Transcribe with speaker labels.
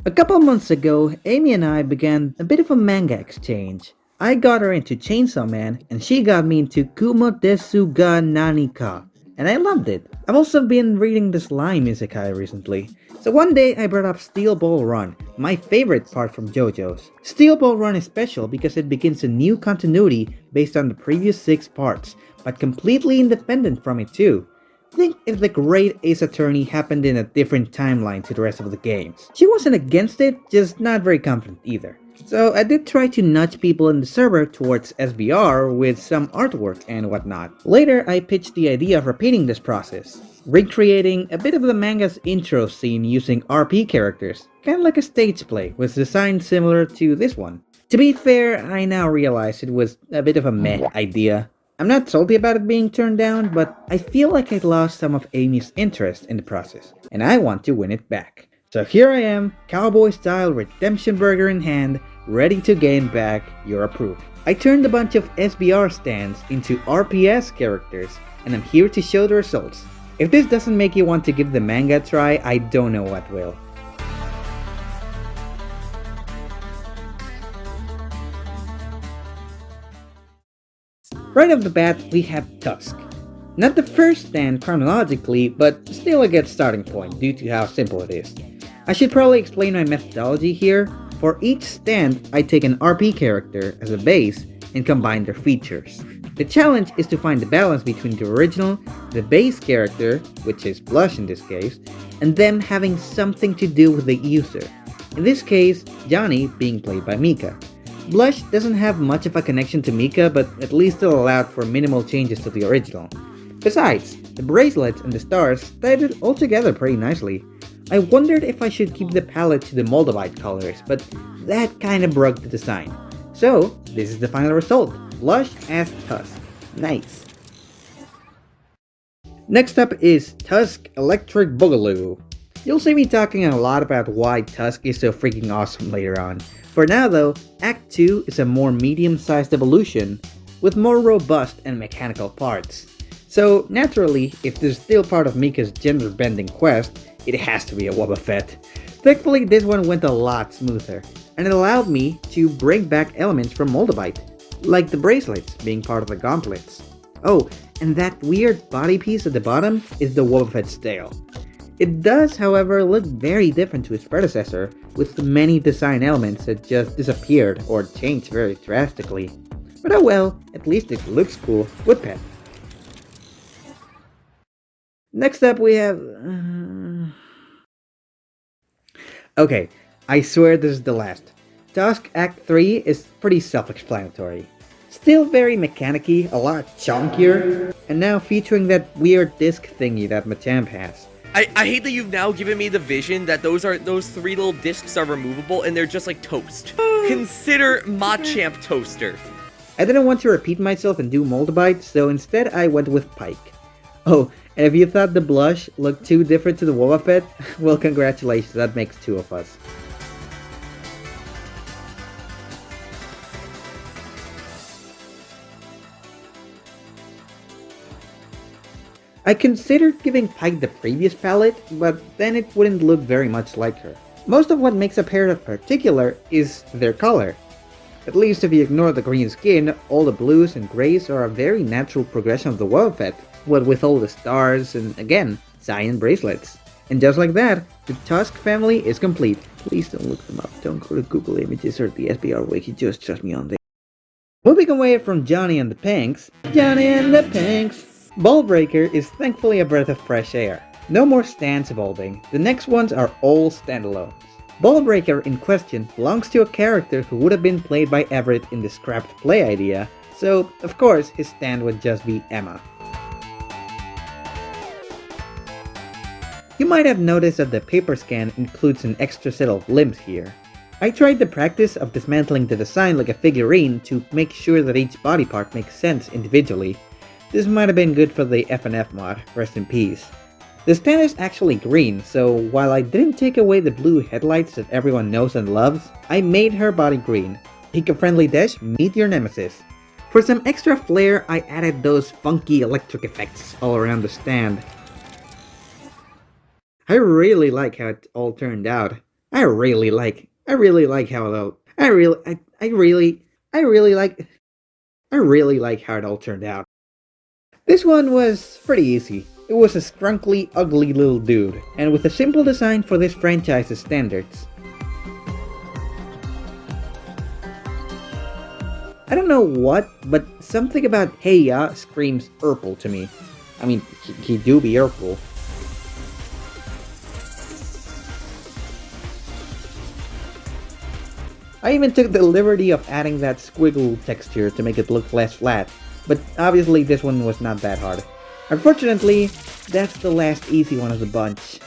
Speaker 1: A couple months ago, Amy and I began a bit of a manga exchange. I got her into Chainsaw Man, and she got me into Kumo Desu ga Nanika, and I loved it. I've also been reading the slime isekai recently. So one day I brought up Steel Ball Run, my favorite part from JoJo's. Steel Ball Run is special because it begins a new continuity based on the previous 6 parts, but completely independent from it too. Think if the Great Ace Attorney happened in a different timeline to the rest of the games. She wasn't against it, just not very confident either. So I did try to nudge people in the server towards SBR with some artwork and whatnot. Later, I pitched the idea of repeating this process, recreating a bit of the manga's intro scene using RP characters, kinda like a stage play, with design similar to this one. To be fair, I now realize it was a bit of a meh idea. I'm not salty about it being turned down, but I feel like I lost some of Amy's interest in the process, and I want to win it back. So here I am, cowboy-style redemption burger in hand, ready to gain back your approval. I turned a bunch of SBR stands into RPS characters, and I'm here to show the results. If this doesn't make you want to give the manga a try, I don't know what will. Right off the bat, we have Tusk. Not the first stand chronologically, but still a good starting point due to how simple it is. I should probably explain my methodology here. For each stand, I take an RP character as a base and combine their features. The challenge is to find the balance between the original, the base character, which is Blush in this case, and them having something to do with the user. In this case, Johnny being played by Mika. Blush doesn't have much of a connection to Mika, but at least still allowed for minimal changes to the original. Besides, the bracelets and the stars tied it all together pretty nicely. I wondered if I should keep the palette to the Moldavite colors, but that kinda broke the design. So, this is the final result. Blush as Tusk. Nice. Next up is Tusk Electric Boogaloo. You'll see me talking a lot about why Tusk is so freaking awesome later on. For now though, Act 2 is a more medium-sized evolution, with more robust and mechanical parts. So naturally, if this is still part of Mika's gender-bending quest, it has to be a Wobbuffet. Thankfully this one went a lot smoother, and it allowed me to bring back elements from Moldavite, like the bracelets being part of the gauntlets. Oh, and that weird body piece at the bottom is the Wobbuffet's tail. It does, however, look very different to its predecessor, with many design elements that just disappeared or changed very drastically. But oh well, at least it looks cool with pet. Next up we have... Okay, I swear this is the last. Tusk Act 3 is pretty self-explanatory. Still very mechanic-y, a lot chunkier, and now featuring that weird disc thingy that Machamp has.
Speaker 2: I hate that you've now given me the vision that those 3 little discs are removable and they're just like toast. Consider Machamp toaster.
Speaker 1: I didn't want to repeat myself and do Moldavite, so instead I went with Pike. Oh, and if you thought the blush looked too different to the Wobbuffet, well congratulations, that makes 2 of us. I considered giving Pike the previous palette, but then it wouldn't look very much like her. Most of what makes a pair particular is their color. At least if you ignore the green skin, all the blues and grays are a very natural progression of the Wobbuffet, what with all the stars and, again, cyan bracelets. And just like that, the Tusk family is complete. Please don't look them up, don't go to Google Images or the SBR Wiki, just trust me on this. Moving away from Johnny and the Pinks, Johnny and the Pinks! Ballbreaker is thankfully a breath of fresh air. No more stands evolving, the next ones are all standalones. Ballbreaker in question belongs to a character who would have been played by Everett in the scrapped play idea, so of course his stand would just be Emma. You might have noticed that the paper scan includes an extra set of limbs here. I tried the practice of dismantling the design like a figurine to make sure that each body part makes sense individually. This might have been good for the FNF mod, rest in peace. The stand is actually green, so while I didn't take away the blue headlights that everyone knows and loves, I made her body green. Eco-friendly Dash, meet your nemesis. For some extra flair, I added those funky electric effects all around the stand. I really like how it all turned out. I really like how it all, I really like how it all turned out. This one was pretty easy. It was a scrunkly, ugly little dude, and with a simple design for this franchise's standards. I don't know what, but something about Hey Ya screams Urkel to me. I mean, he do be Urkel. I even took the liberty of adding that squiggle texture to make it look less flat, but obviously this one was not that hard. Unfortunately, that's the last easy one of the bunch.